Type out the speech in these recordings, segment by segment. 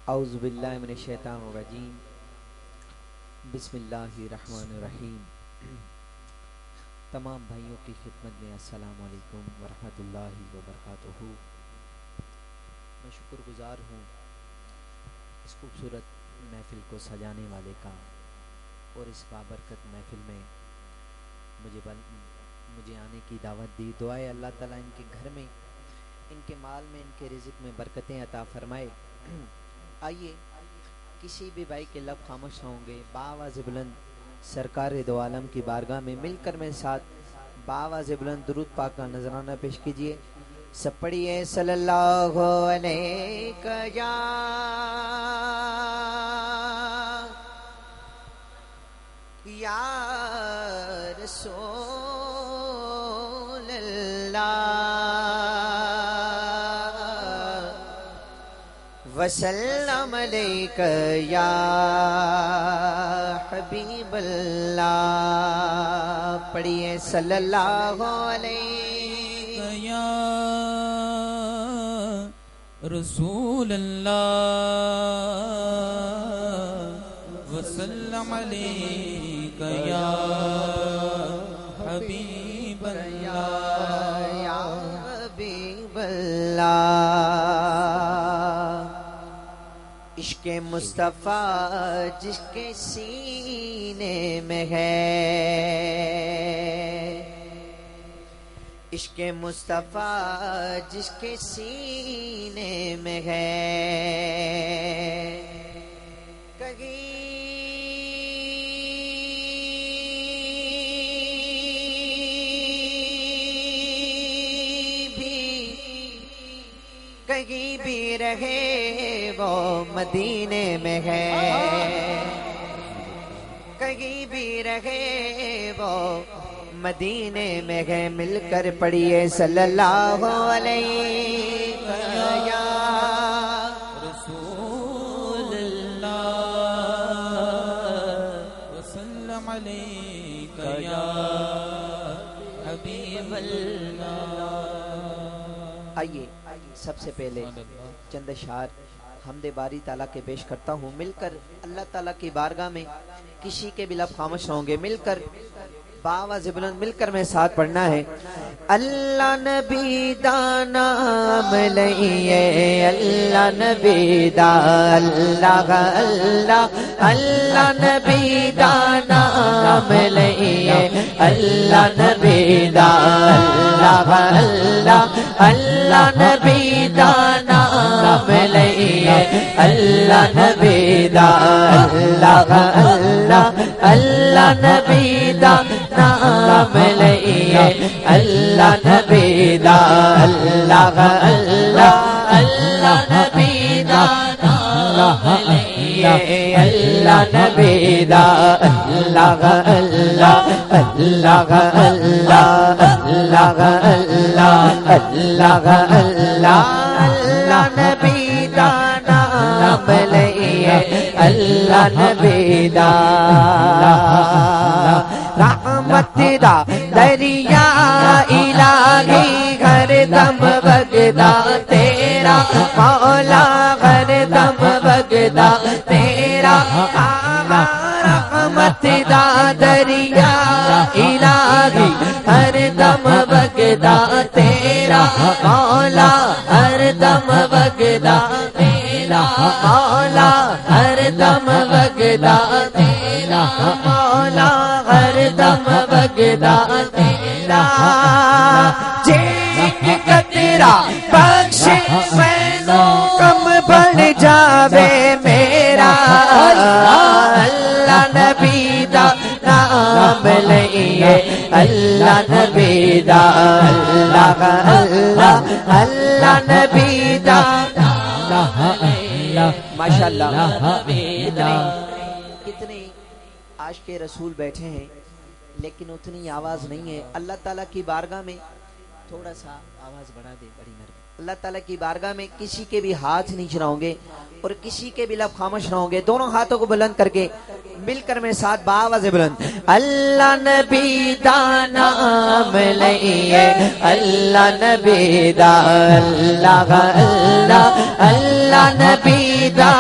اعوذ باللہ من الشیطان الرجیم بسم اللہ الرحمن الرحیم۔ تمام بھائیوں کی خدمت میں السلام علیکم ورحمۃ اللہ وبرکاتہ۔ میں شکر گزار ہوں اس خوبصورت محفل کو سجانے والے کا اور اس بابرکت محفل میں مجھے آنے کی دعوت دی۔ دعائے اللہ تعالیٰ ان کے گھر میں، ان کے مال میں، ان کے رزق میں برکتیں عطا فرمائے۔ آئیے کسی بھی بھائی کے لب خاموش ہوں گے، بآواز بلند سرکار دو عالم کی بارگاہ میں مل کر میں ساتھ بآواز بلند درود پاک کا نذرانہ پیش کیجئے۔ سب پڑھیے صلی اللہ علیہ یا رسول اللہ وسلم علیک یا حبیب اللہ۔ پڑھیے صلی اللہ علیہ یا رسول اللہ وسلم علیک یا حبیب اللہ یا حبیب اللہ۔ عشق مصطفیٰ جس کے سینے میں ہے، عشق مصطفیٰ جس کے سینے میں ہے، کہیں بھی رہے وہ مدینے میں ہے، کہیں بھی رہے وہ مدینے میں ہے۔ مل کر پڑھیے صلی اللہ علیہ یا رسول اللہ وسلم علیک یا حبیب اللہ۔ آئیے سب سے پہلے چند اشعار حمد باری تعالیٰ کے پیش کرتا ہوں۔ مل کر اللہ تعالیٰ کی بارگاہ میں کسی کے بھی لب خاموش ہوں گے، مل کر بآواز بلند مل کر میں ساتھ پڑھنا ہے۔ اللہ نبی دا نام لئیے، اللہ نبی دا، اللہ اللہ اللہ نبی دا نام لئیے، اللہ نبی دا، اللہ اللہ اللہ نبی دا نام لئیے، اللہ نبی دا، اللہ اللہ اللہ نبی دا نام لئیے، اللہ نبی دا، اللہ اللہ اللہ نبی دا نام لئیے، اللہ نبی دا، اللہ اللہ اللہ اللہ اللہ اللہ اللہ اللہ اللہ نبی دا نام لئیے، اللہ نبی دا، رحمت دا دریا الہی ہر دم بغدا تیرا، مولا ہر دم بغدا تیرا، رحمت دا دریا الہی ہر دم بغدا تیرا، مولا ہر دم بغدا تیرا، مولا ہر دم بغدا تیرا، مولا ہر دم بغدا تیرا، جیک قطرہ بخش میں کم بڑھ جاوے میرا، اللہ نبی دا نام لئیے، اللہ نبی دا، اللہ اللہ اللہ نبی دا، ماشاءاللہ۔ کتنے عاشق رسول بیٹھے ہیں لیکن اتنی آواز نہیں ہے۔ اللہ تعالیٰ کی بارگاہ میں تھوڑا سا آواز بڑھا دے، بڑی مہربانی۔ اللہ تعالیٰ کی بارگاہ میں کسی کے بھی ہاتھ نیچ نہ ہوں گے اور کسی کے بھی لب خاموش نہ ہوں گے، دونوں ہاتھوں کو بلند کر کے مل کر میں ساتھ بآواز بلند، اللہ نبی دا نام لئیے، اللہ نبی دا، اللہ اللہ اللہ نبی دا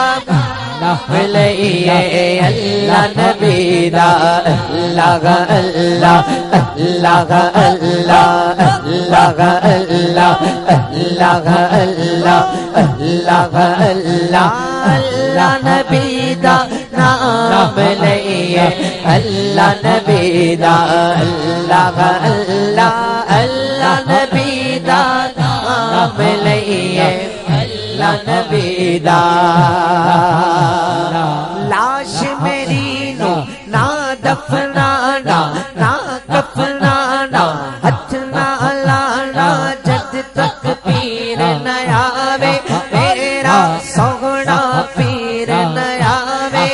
لئیے اللہ نبی دا اللہ اللہ اللہ اللہ اللہ اللہ اللہ اللہ اللہ اللہ اللہ نبی دا نام لئیے اللہ نبی دا اللہ اللہ اللہ نبی دا نام لئیے اللہ نبی دا لاش میری نو نہ دفنانا نہ کفنانا ہاتھ نہ لانا جد تک پیر نہ آوے میرا سوگنا پیر نہ آوے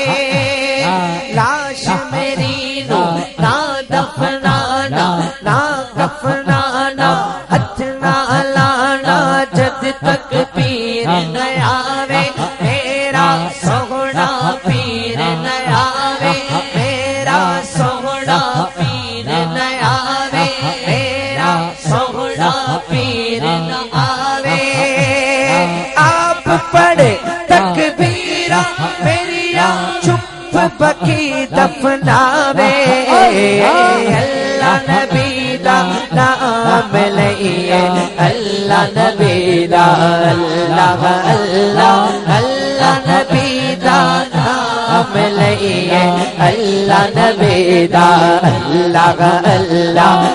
لاش میری نو نہ دفنانا نہ کفنانا ہاتھ نہ لانا جد تک پیر نہ آوے میرا سوگنا پیر نہ آوے میرا سوگنا پیر نہ آوے میرا سوگنا پیر نہ آوے آپ پڑھے تکبیرہ میری چپ بکی دفناوے اللہ نبی دا نام لئیے اللہ نبی دا اللہ اللہ اللہ نبی دا نام لئیے اللہ نبی دا اللہ اللہ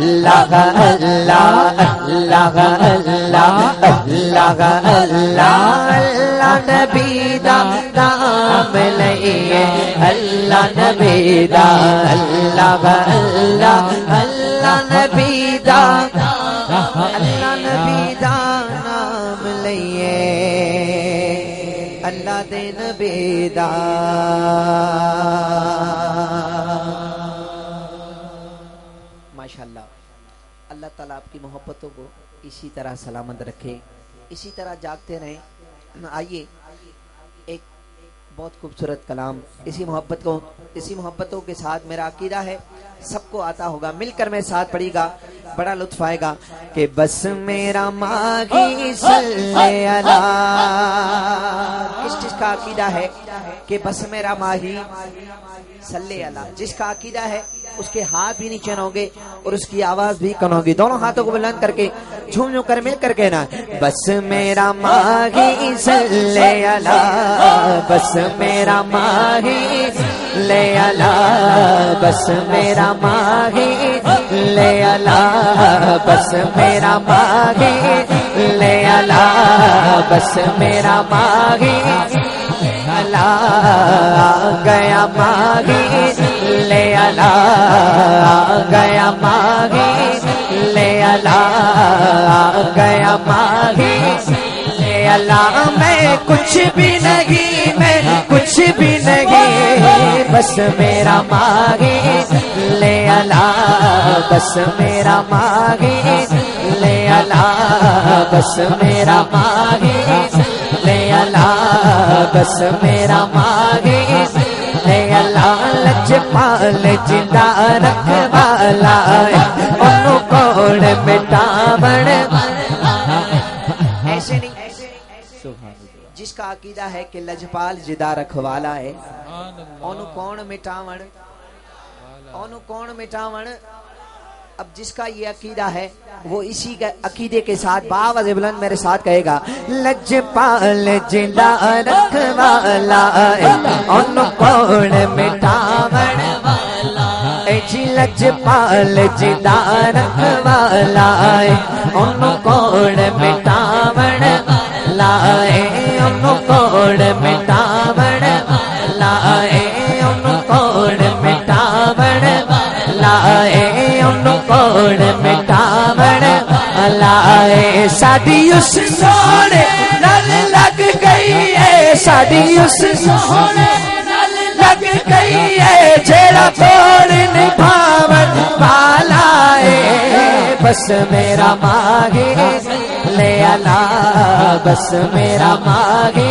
اللہ اللہ اللہ اللہ اللہ اللہ اللہ نبی دا نام لئیے اللہ نبی دا اللہ اللہ اللہ نبی دا اللہ نبی دا نام لئیے اللہ دے نبی دا ماشاءاللہ اللہ تعالیٰ آپ کی محبتوں کو اسی طرح سلامت رکھے اسی طرح جاگتے رہیں آئیے ایک بہت خوبصورت کلام اسی محبتوں کے ساتھ میرا عقیدہ ہے سب کو آتا ہوگا مل کر میں ساتھ پڑھی گا بڑا لطف آئے گا کہ بس میرا ماہی صلی اللہ کس چیز کا عقیدہ ہے کہ بس میرا ماہی صلی اللہ جس کا عقیدہ ہے اس کے ہاتھ بھی نیچے نہ ہوں گے اور اس کی آواز بھی کم ہوگی دونوں ہاتھوں کو بلند کر کے جھوم جھوم کر مل کر کہنا بس میرا ماہی صلی اللہ بس میرا ماہی لے اللہ بس میرا ماہی لے اللہ بس میرا ماہی لے اللہ بس میرا ماہی اللہ گیا ماہی لے اللہ گیا ماہی لے اللہ گیا ماہی لے اللہ میں کچھ بھی نہیں میں کچھ بھی نہیں بس میرا ماہی لے اللہ بس میرا ماہی لے اللہ بس میرا ماہی لے اللہ بس میرا ماہی لے اللہ لجپال جندا رکھوالا انہوں کوڑ مٹاون ایسے نہیں جس کا عقیدہ ہے کہ لجپال جدا رکھوالا ہے انہوں کون مٹاون اب جس کا یہ عقیدہ ہے وہ اسی کا عقیدے کے ساتھ باوز بلند میرے ساتھ کہے گا لجپال جدا رکھوالا ان کون مٹاون جی لجپال جدا رکھوالا ان کون مٹاون لائے ان کون مٹاون لائے ان کون مٹاون لائے ان کون مٹاون لائے ساڈی اس سونے نال لگ گئی ہے ساڈی اس سونے نال لگ گئی ہے جیڑا توڑ نبھاون والا ہے بس میرا ماہی لے اللہ بس میرا ماہی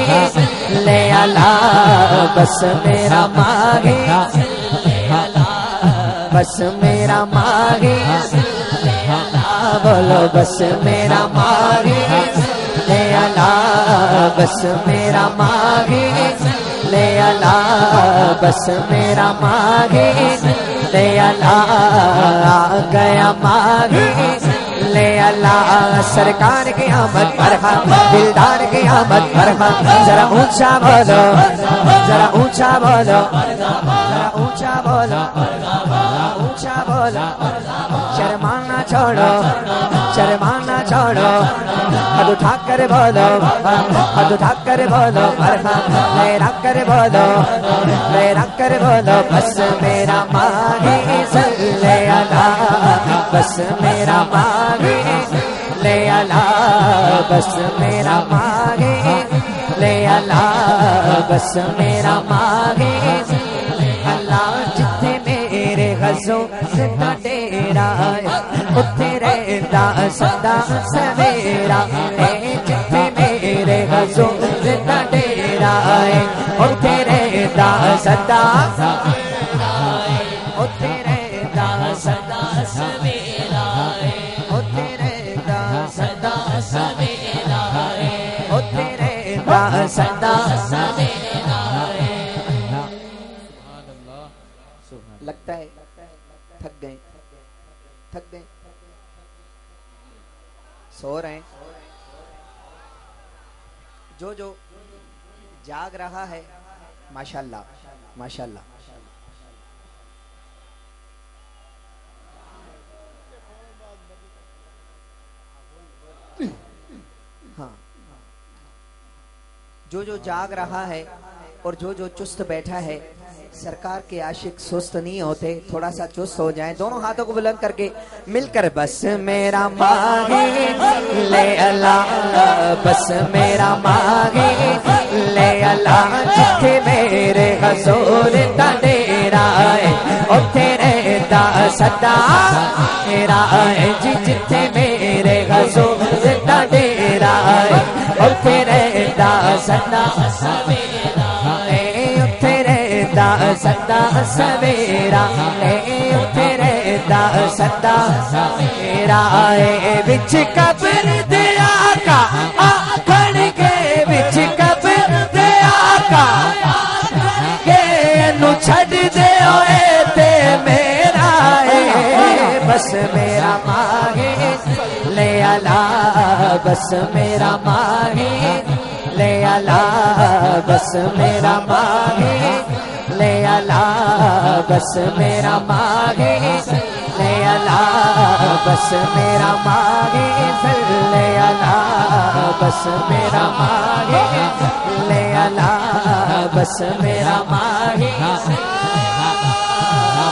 لے اللہ بس میرا ماہی بس میرا ماہی بولو بس میرا ماہی لے اللہ بس میرا ماہی لے الا بس میرا ماہی لے الا آ گیا ماہی لے اللہ سرکار کی آمد مرحبا دلدار کی آمد مرحبا ذرا اونچا بولو ذرا اونچا بولو ذرا اونچا بولو اونچا بولو شرمانا چھوڑو شرمانا چھوڑو ہاتھ اٹھا کر بولو ہاتھ اٹھا کر بولو مرحبا لہرا کر بولو لہرا کر بولو بس میرا ماہی صلی اللہ بس میرا ماہی لے الا بس میرا ماہی لے الا بس میرا ماہی اللہ جتھے میرے غزوں سے ڈیرا اتھے رہتا سدا سویرا جتھے میرے غزوں سے ڈیرا اتھے رہتا سدا اتھے رہتا سدا سویرا اتھے رہتا سدا سویرا اتھے رہتا سدا سویرا لگتا ہے تھک گئے سو رہے ہیں جو جاگ رہا ہے ماشاءاللہ ماشاءاللہ ہاں جو جاگ رہا ہے اور جو چست بیٹھا ہے سرکار کے عاشق سست نہیں ہوتے تھوڑا سا چست ہو جائیں دونوں ہاتھوں کو بلند کر کے مل کر بس میرا ماہی لے الا بس میرا ماہی لے الا جتھے میرے حضور دا ڈیرا ہے اتھے رہتا سدا میرا ہے جتھے میرے حضور دا ڈیرا ہے اتھے رہتا سدا سدا سویرا اتھے رہتا سدا سویرا وچ قبر دے آقا آکھن گے وچ قبر دے آقا کہ نو چھڈ دے اوے تے میرا بس میرا ماہی لے الا بس میرا ماہی لے الا بس میرا ماہی لے الا بس میرا ماہی لے الا بس میرا ماہی لے الا بس میرا ماہی لے الا بس میرا ماہی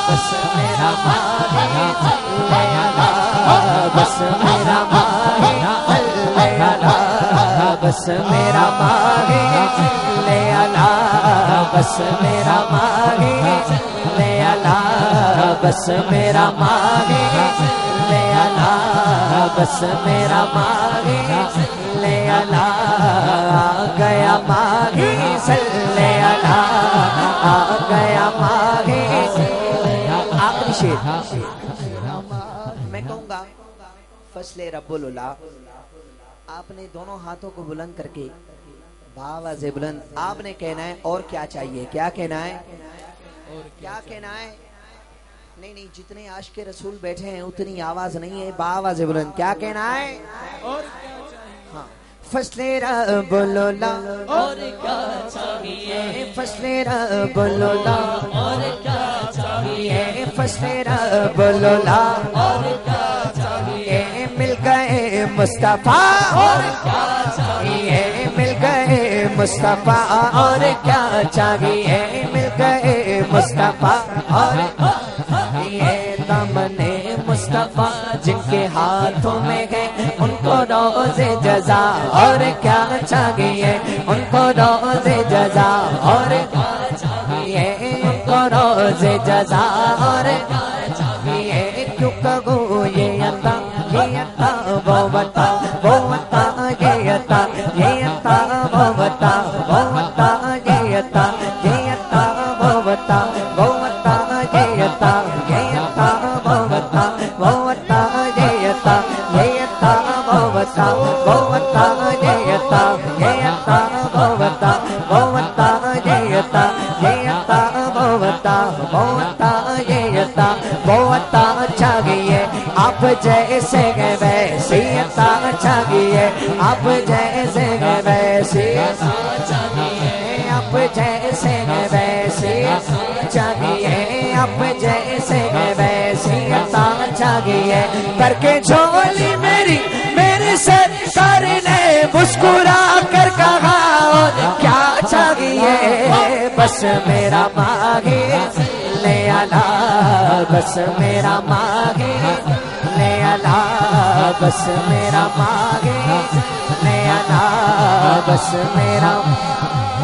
بس میرا ماہی لے الا بس میرا ماہی لے الا بس میرا ماہی لے الا بس میرا ماہی لے الا بس میرا ماہی لے الا بس میرا ماہی لے الا آ گیا ماہی صلی اللہ آ گیا ماہی آخری شعر میں کہوں گا فصل رب اللہ آپ نے دونوں ہاتھوں کو بلند کر کے باواز بلند آپ نے کہنا ہے اور کیا چاہیے کیا کہنا ہے کیا کہنا ہے نہیں جتنے عاشق رسول بیٹھے ہیں اتنی آواز نہیں ہے باواز بلند کیا کہنا ہے ہاں فصل رب اللہ اور کیا چاہیے فصل رب اللہ اور کیا چاہیے فصل رب اللہ اور کیا چاہیے مل گئے مصطفیٰ اور کیا چاہیے مل گئے مصطفیٰ اور کیا چاہیے مل گئے مصطفیٰ اور یہ دامنے مصطفیٰ جن کے ہاتھوں میں ہے ان کو روز جزا اور کیا چاہیے ان کو روز جزا اور کیا چاہیے ان کو روز جزا اور کیا چاہیے کیوں کہوں یہ عطا وہ بتا وہ بتا یہ عطا وہ بتا وہ بتا یہ عطا وہ بتا وہ بتا یہ عطا وہ بتا وہ بتا یہ عطا وہ بتا وہ بتا یہ عطا عطا وہ عطا وہ عطا یہ عطا یہ عطا وہ عطا وہ عطا یہ عطا وہ عطا چاہیے آپ جیسے گئے ویسی عطا چاہیے آپ جیسے گئے ویسی چاہیے آپ جیسے گئے ویسی چاہیے آپ جیسے گئے ویسی عطا چاہیے کر کے جھولی میری میرے سرکار نے مسکرا کر کہا کیا چاہیے بس میرا مانگے لے آلا بس میرا مانگے لے آلا بس میرا مانگے لے آلا بس میرا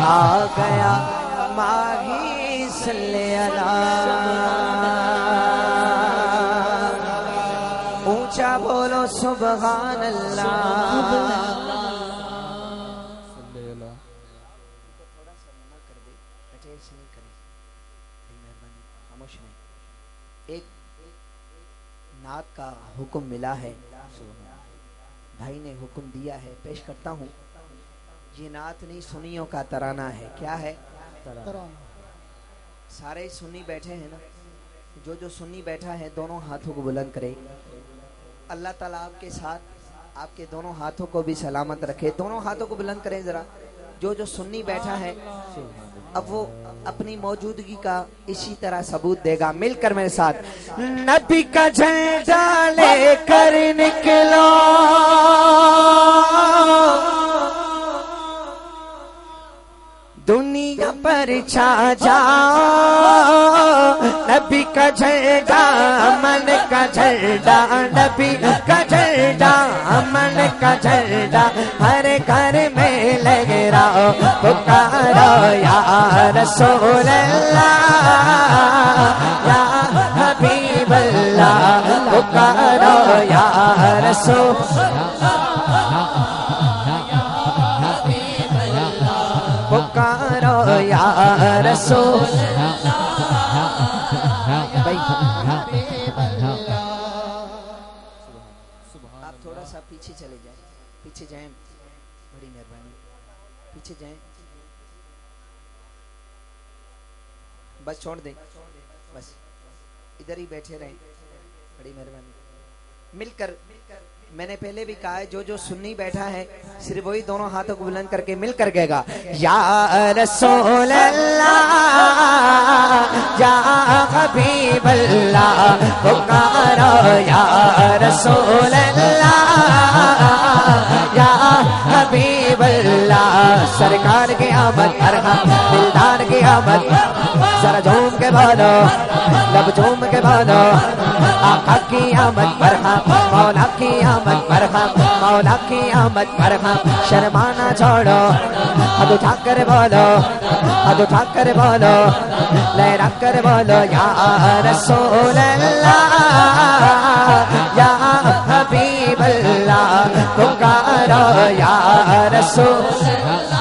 آ گیا ماہی صلی اللہ اونچا بولو سبحان اللہ ایک نعت کا حکم ملا ہے بھائی نے حکم دیا ہے پیش کرتا ہوں یہ نعت نہیں سنیوں کا ترانہ ہے کیا ہے سارے سنی بیٹھے ہیں نا جو جو سنی بیٹھا ہے دونوں ہاتھوں کو بلند کرے اللہ تعالیٰ آپ کے ساتھ آپ کے دونوں ہاتھوں کو بھی سلامت رکھے دونوں ہاتھوں کو بلند کریں ذرا جو جو سنی بیٹھا ہے اب وہ اپنی موجودگی کا اسی طرح ثبوت دے گا مل کر میرے ساتھ نبی کا جھنڈا لے کر نکلو دنیا پر چھا جاؤ نبی کا جھنڈا امن کا جھنڈا نبی کا جھنڈا امن کا جھنڈا ہر گھر میں لگ رہا پکارو یا رسول اللہ یا حبیب اللہ پکارو یا رسول پکارو یا رسول آپ تھوڑا سا پیچھے چلے جائیں پیچھے جائیں بڑی مہربانی پیچھے جائیں بس چھوڑ دیں بس ادھر ہی بیٹھے رہیں بڑی مہربانی مل کر میں نے پہلے بھی کہا ہے جو جو سنی بیٹھا ہے صرف وہی دونوں ہاتھوں کو بلند کر کے مل کر کہے گا یا رسول اللہ یا حبیب اللہ پکارو یا رسول اللہ یا حبیب اللہ سرکار کی آمد مرحبا دلدار کی آمد ذرا جھوم کے بولو لب جھوم کے بولو آقا کی آمد مرحبا مولا کی آمد مرحبا مولا کی آمد مرحبا شرمانا چھوڑو ہاتھ اٹھا کر بولو ہاتھ اٹھا کر بولو لہرا کر بولو یا رسول اللہ یا حبیب اللہ پکارو یا رسول اللہ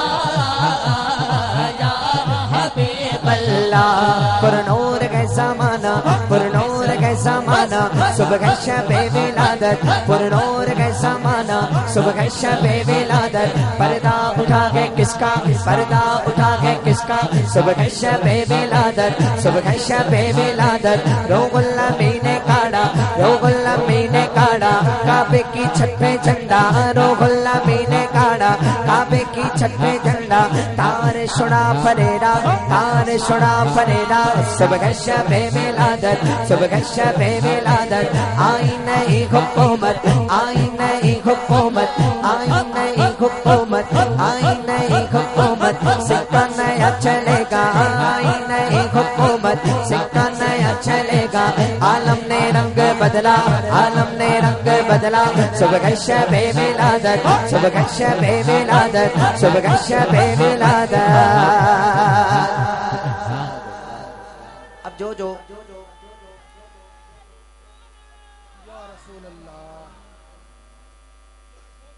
پر نور کے زمانہ پر نور کے زمانہ صبح شب ولادت پر نور کے زمانہ صبح شب ولادت پردہ اٹھا کے کس کا پردہ اٹھا کے کس کا صبح شب ولادت صبح شب ولادت روح الامین نے کاڑا روح الامین نے کاڑا کعبے کی چھت پہ جھنڈا روح الامین نے کاڑا کعبے کی چھت پہ جھنڈا تار سنا فریدا تار سنا فریدا صبح شب ولادت صبح شب ولادت آئی نئی حکومت آئی نئی حکومت آئی نئی حکومت آئی نئی حکومت سکہ نیا چلے گا آئی نئی حکومت سکہ نیا چلے گا عالم نے رنگ بدلا عالم نے رنگ بدلا صبح شب ولادت صبح شب ولادت صبح شب ولادت اب جو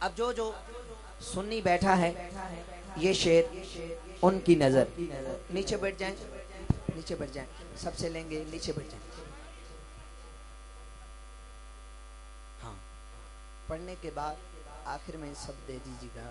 اب جو سنی بیٹھا ہے یہ شعر ان کی نظر نیچے بیٹھ جائیں نیچے بیٹھ جائیں سب سے لیں گے نیچے بیٹھ جائیں ہاں پڑھنے کے بعد آخر میں سب دے دیجیے گا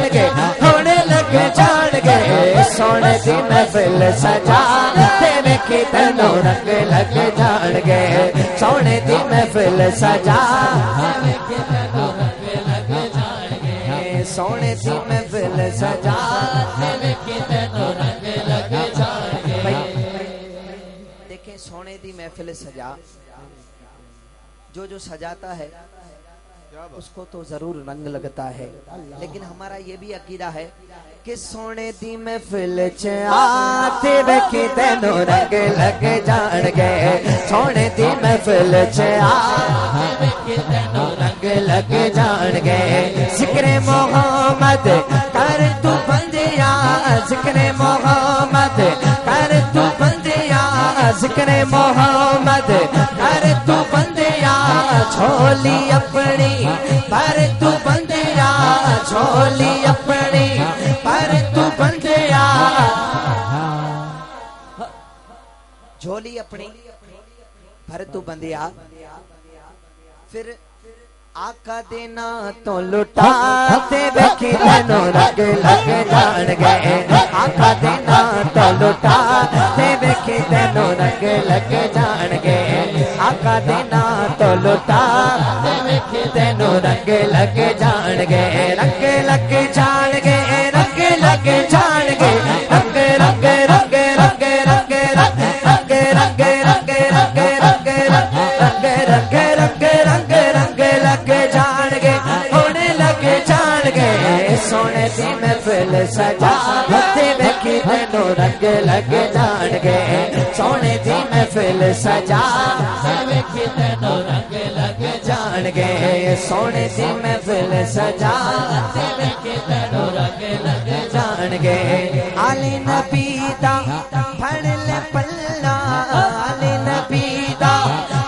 سونے دی محفل سجا تے ویکھی تینوں رنگ لگ جان گے سونے دی محفل سجا سونے دی محفل سجا دیکھیں سونے دی محفل سجا جو سجاتا ہے اس کو تو ضرور رنگ لگتا ہے لیکن ہمارا یہ بھی عقیدہ ہے کہ سونے دی محفل چ آتے ویکھی تینوں رنگ لگ جان گے سونے دی محفل چ آتے ویکھی تینوں رنگ لگ جان گے ذکر محمد کر تو بندیا ذکر محمد کر تو بندیا ذکر محمد کر تو بندیا چھولی اپنی پر تو بندیا چھولی اپنی پر تو بندیا جھولی اپنی پر تو بندیا پھر آقا دینا تو لٹا تے ویکھی تینوں رنگ لگ جان گے آقا دینا تو لٹا تے ویکھی تینوں رنگ لگ جان گے آقا دینا تو لٹا تے ویکھی تینوں رنگ لگ جان گے رنگ لگ جان گے رنگ لگ جان گے رنگ رنگ رنگ رنگ رنگ رنگ رنگ رنگ رنگ رنگ رنگ رنگ رنگ رنگ رنگ رنگ لگ جان گے ہونے لگ جان گے سونے دی محفل سجا تے ویکھی تینوں رنگ لگ جان گے سونے دی محفل سجا تے ویکھی تینوں رنگ لگ جان گے سونے دی محفل سجا تے ویکھی تینوں رنگ لگ جان گے علی نبی دا پھڑ لے پلہ علی نبی دا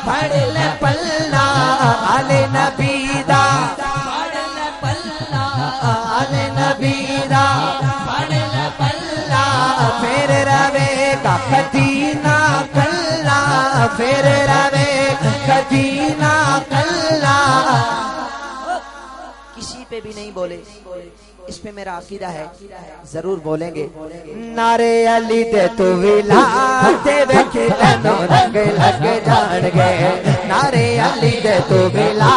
پھڑ لے پلہ علی نبی دا پھڑ لے پلہ علی نبی دا پھڑ لے پلہ پھر روے گا کدی نہ کلا پھر روے کدی نہ کلا کسی پہ بھی نہیں بولے اس پہ میرا عقیدہ ہے ضرور بولیں گے نعرے علی دے تو ولا تے ویکھی تینوں رنگ لگ جان گے نعرے علی دے تو ولا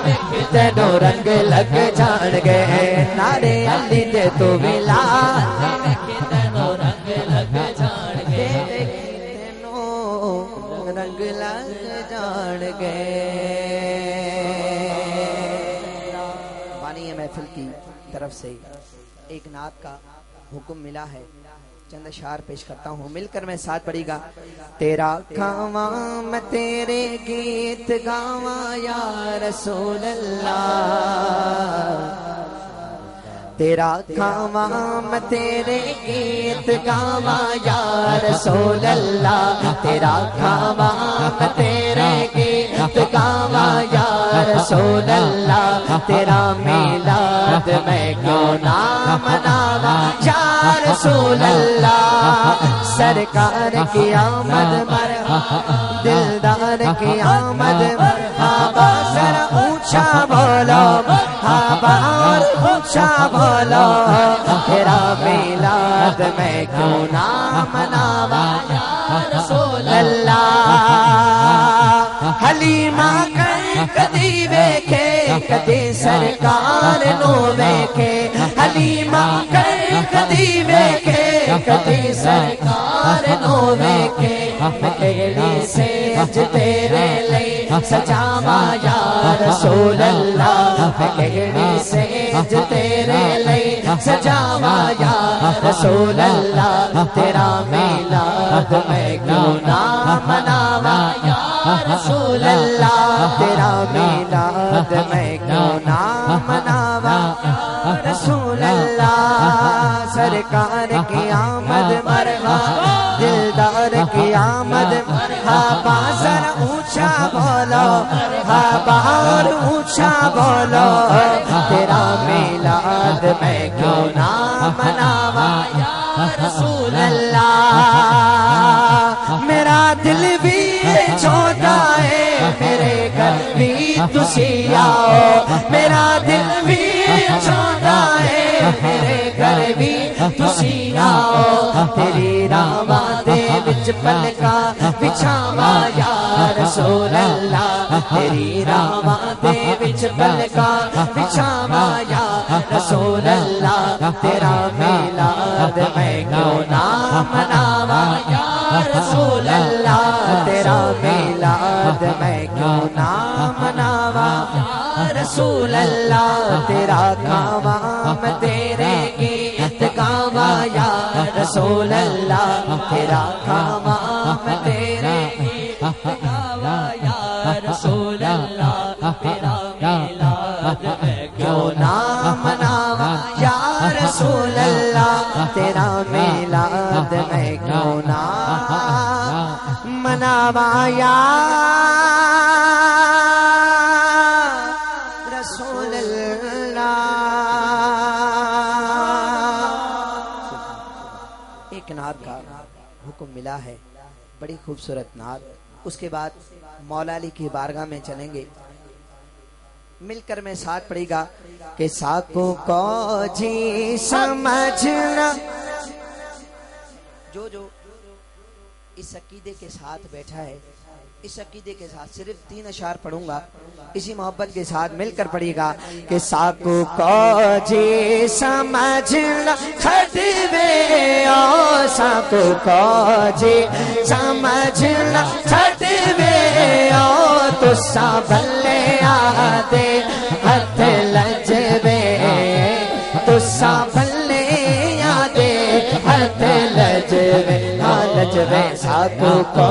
ویکھی تینوں رنگ لگ جان گے نعرے علی دے تو ولا ویکھی تینوں رنگ لگ جان گے تینوں رنگ لگ جان گے بانی محفل کی طرف سے ایک نعت کا حکم ملا ہے چند اشعار پیش کرتا ہوں مل کر میں ساتھ پڑھی گا تیرا کھاواں میں تیرے گیت گاواں یا رسول اللہ تیرا کھاواں میں تیرے گیت گاواں یا رسول اللہ تیرا کھاواں میں تیرے گیت گاواں یا رسول اللہ تیرا میلاد میں کیوں نہ مناواں یا رسول اللہ سرکار کی آمد مرحبا دلدار کی آمد مرحبا ذرا اونچا بولو مرحبا اور اونچا بولو تیرا میلاد میں کیوں نہ مناواں یا رسول اللہ حلیمہ کدی ویکھے کدی سرکار نو ویکھے حلیمہ کدی ویکھے کدی سرکار نو ویکھے کیڑی سیج تیرے لئی سجاواں یا رسول اللہ کیڑی سیج تیرے لئی سجاواں یا رسول اللہ تیرا میلاد میں کیوں نہ مناواں یا رسول اللہ تیرا میلاد میں کیوں نہ مناواں رسول اللہ سرکار کی آمد مرحبا دلدار کی آمد مرحبا ذرا اونچا بولو مرحبا اور اونچا بولو تیرا میلاد میں کیوں نہ مناواں یا رسول اللہ میرا دل بھی چھوٹا ہے میرے گھر بھی تسی آؤ میرا دل بھی چھوٹا ہے میرے گھر بھی تسی آؤ تیری راواں دے وچ پلکا بچھاواں یا رسول اللہ تیری راواں دے وچ پلکا بچھاواں یا رسول اللہ تیرا میلاد میں کیوں نہ مناواں یا رسول اللہ تیرا میلاد میں کیوں نہ مناواں یا رسول اللہ تیرا کھاواں میں تیرے گیت گاواں یا رسول اللہ تیرا کھاواں میں تیرے گیت گاواں یا رسول اللہ تیرا میلاد میں کیوں نہ مناواں یا رسول اللہ تیرا میلاد میں کیوں نہ مناواں یا رسول اللہ۔ ایک نعت کا حکم ملا ہے، بڑی خوبصورت نعت، اس کے بعد مولا علی کی بارگاہ میں چلیں گے، مل کر میں ساتھ پڑھے گا کہ ساکوں کو جی سمجھنا جو اس عقیدے کے ساتھ بیٹھا ہے، اس عقیدے کے ساتھ صرف 3 اشعار پڑھوں گا، اسی محبت کے ساتھ مل کر پڑھیے گا کہ ساکوں کو جی سمجھنا چھڑوے او ساکوں کو جی سمجھنا چھڑوے او تسا بھلے آدے ہتھ لجوے تسا بھلے آدے ہتھ لجوے لجوے ساکوں کو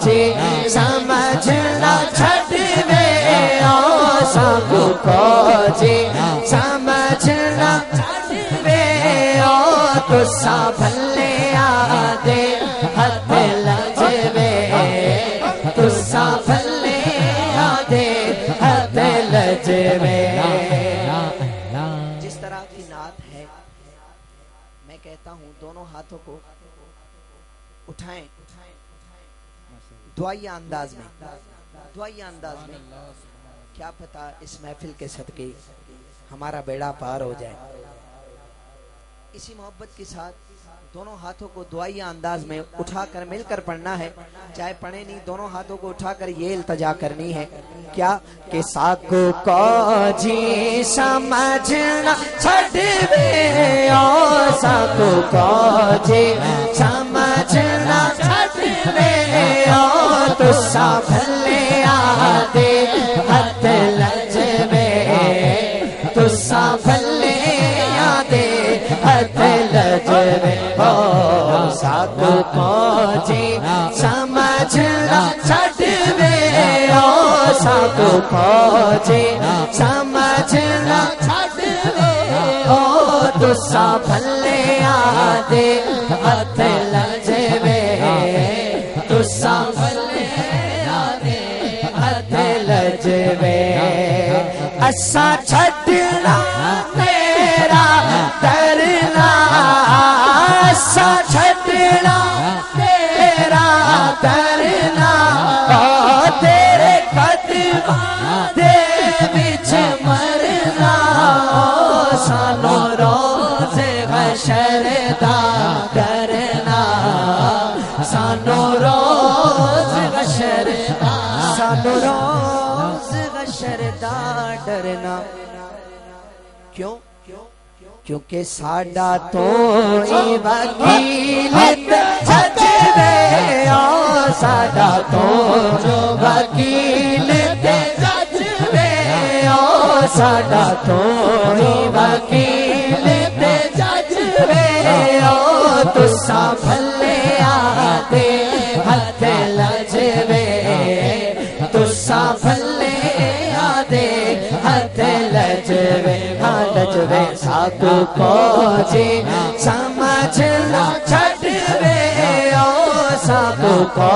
جی سمجھنا چھڑوے او ساکوں کو جی سمجھنا چھڑوے او تسا بھلے آدے ہتھ لجوے تسا بھلے آدے ہتھ لجوے۔ جس طرح کی نعت ہے میں کہتا ہوں دونوں ہاتھوں کو اٹھائیں دعائیہ انداز میں، دعائیہ انداز میں، کیا پتہ اس محفل کے صدقے ہمارا بیڑا پار ہو جائے۔ اسی محبت کے ساتھ دونوں ہاتھوں کو دعائیہ انداز میں اٹھا کر مل کر پڑھنا ہے، چاہے پڑھے نہیں، دونوں ہاتھوں کو اٹھا کر یہ التجا کرنی ہے کیا کہ ساکوں کو جی سمجھنا چھڑوے او ساکوں کو جی سمجھنا چھڑوے او تسا بھلے آدے ہتھ لجوے تسا بھلے آدے ہتھ لجوے او ساکوں کو جی سمجھنا چھڑوے او ساکوں کو جی سمجھنا چھڑوے او تسا بھلے آدے ہتھ لجوے تسا بھلے آدے ہتھ لجوے اسا چھڈنا تیرا کرنا اسا چھڈنا تیرا کرنا تیرے قدماں دے وچ مرنا سانو روز حشر دا کرنا سانو روز حشر دا سانو روز حشر دا ڈرنا کیوں کیونکہ ساڈا تو ای وکیل ججوے او ساڈا تو وکیل ججوے او ساڈا تو ای وکیل ججوے او تسا بھلے آدے ہتھ لجوے تسا بھلے آدے ہتھ لجوے لجوے ساکوں کو جی سمجھنا چھڑوے او ساکوں کو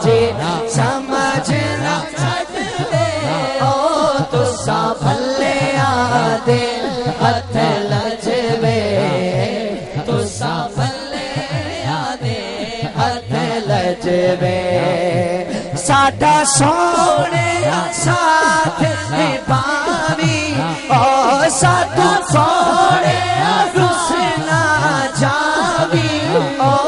جی سمجھنا چھڑوے او تسا بھلے آدے ہتھ لجوے تسا بھلے آدے ہتھ لجوے ساڈا سونے ساتھ نبھاوی او ساتھ سونے رسنا جاوی او